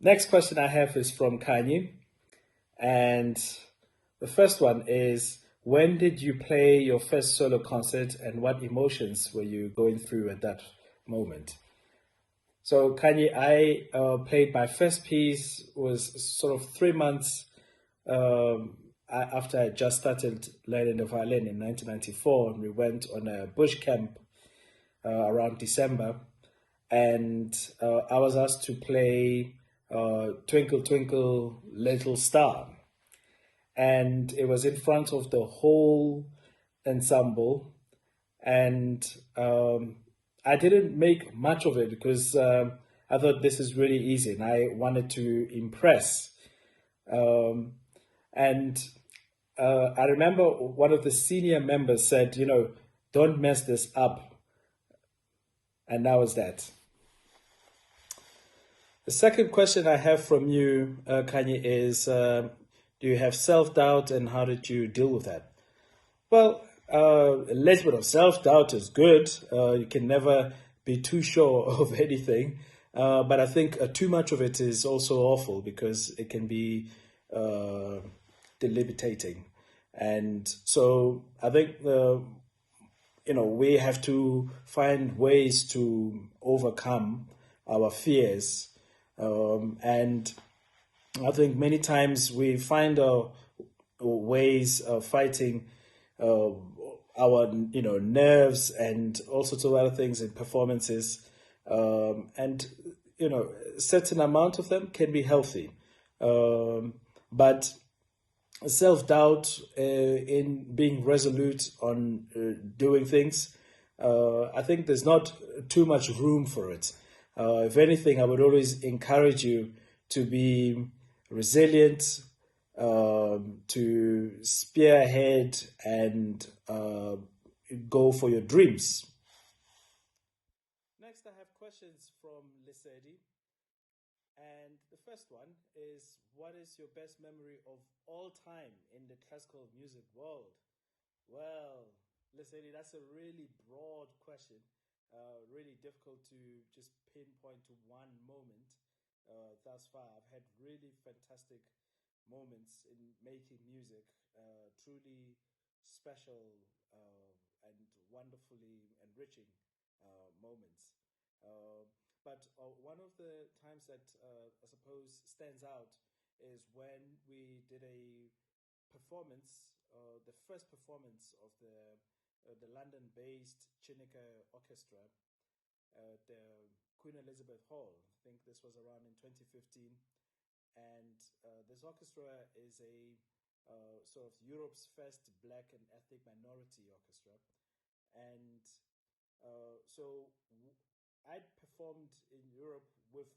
Next question I have is from Kanye. And the first one is, when did you play your first solo concert and what emotions were you going through at that moment? So Kanye, I played my first piece was sort of 3 months after I just started learning the violin in 1994. And we went on a bush camp around December, and I was asked to play Twinkle Twinkle Little Star, and it was in front of the whole ensemble. And I didn't make much of it because I thought this is really easy and I wanted to impress. Um, and I remember one of the senior members said, don't mess this up. And that was that. The second question I have from you, Kanye, is do you have self doubt and how did you deal with that? Well, a little bit of self doubt is good. You can never be too sure of anything. But I think too much of it is also awful because it can be uh, debilitating. And so I think we have to find ways to overcome our fears. And I think many times we find ways of fighting uh, our nerves and all sorts of other things in performances, and certain amount of them can be healthy, but self doubt in being resolute on doing things, I think there's not too much room for it. If anything, I would always encourage you to be resilient, to spearhead and go for your dreams. Next, I have questions from Lisedi. And the first one is, what is your best memory of all time in the classical music world? Well, Lisedi, that's a really broad question. Really difficult to just pinpoint to one moment. Thus far, I've had really fantastic moments in making music, truly special and wonderfully enriching moments. But one of the times that I suppose stands out is when we did a performance, the first performance of the London-based Chineke Orchestra at the Queen Elizabeth Hall. I think this was around in 2015, and this orchestra is a sort of Europe's first black and ethnic minority orchestra. And so I performed in Europe with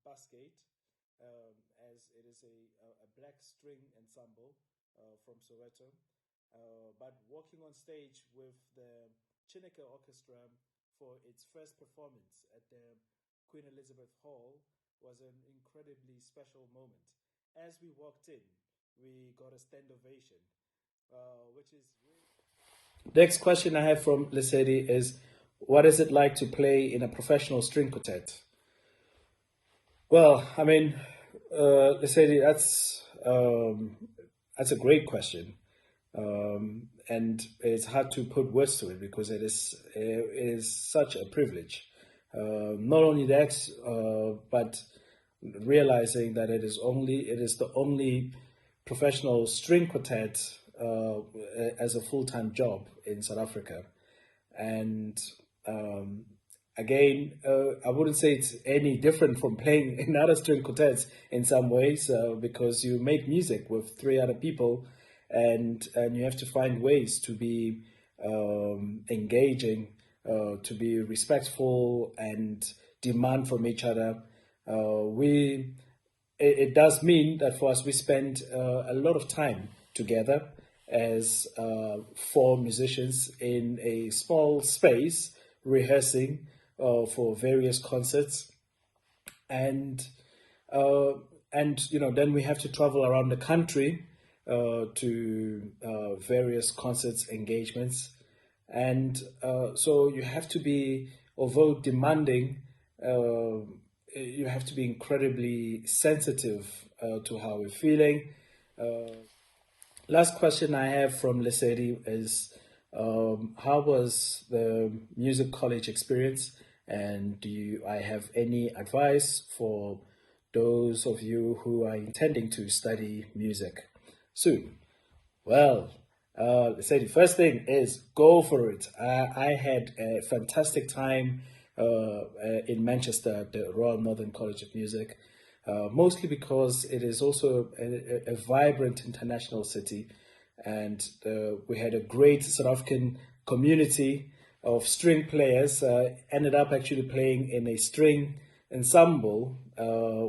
Basgate, as it is a black string ensemble from Soweto. But walking on stage with the Chineke Orchestra for its first performance at the Queen Elizabeth Hall was an incredibly special moment. As we walked in, we got a stand ovation, which is really. Next question I have from Lesedi is, what is it like to play in a professional string quartet? Well, I mean, Lesedi, that's a great question, and it's hard to put words to it because it is such a privilege. Not only that, but realizing that it is the only professional string quartet as a full time job in South Africa, and um, again, I wouldn't say it's any different from playing in other string quartets in some ways, because you make music with three other people, and you have to find ways to be engaging, to be respectful, and demand from each other. We it does mean that for us we spend a lot of time together as four musicians in a small space rehearsing for various concerts, and uh, then we have to travel around the country to various concerts engagements, and so you have to be, although demanding, uh, you have to be incredibly sensitive to how we're feeling. Last question I have from Lesedi is, how was the music college experience? And I have any advice for those of you who are intending to study music soon? Well, say the first thing is go for it. I had a fantastic time in Manchester at the Royal Northern College of Music, mostly because it is also a vibrant international city, and we had a great South African community of string players. Ended up actually playing in a string ensemble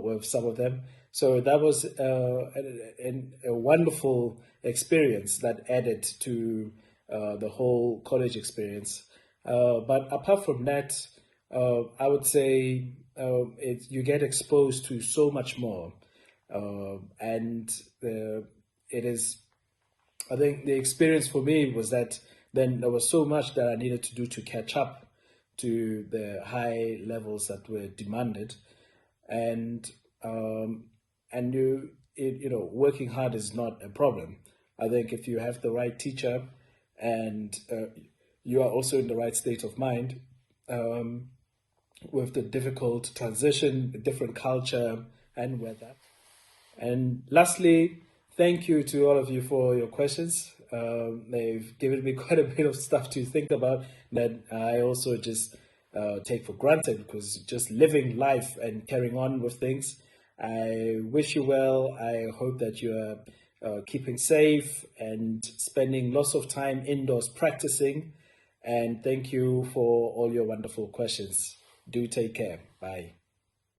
with some of them. So that was a wonderful experience that added to the whole college experience. But apart from that, I would say you get exposed to so much more. And it is, I think the experience for me was that then there was so much that I needed to do to catch up to the high levels that were demanded, and um, working hard is not a problem. I think if you have the right teacher and you are also in the right state of mind, um, with the difficult transition, the different culture and weather. And lastly, thank you to all of you for your questions. They've given me quite a bit of stuff to think about that I also just take for granted, because just living life and carrying on with things. I wish you well. I hope that you are keeping safe and spending lots of time indoors practicing. And thank you for all your wonderful questions. Do take care. Bye.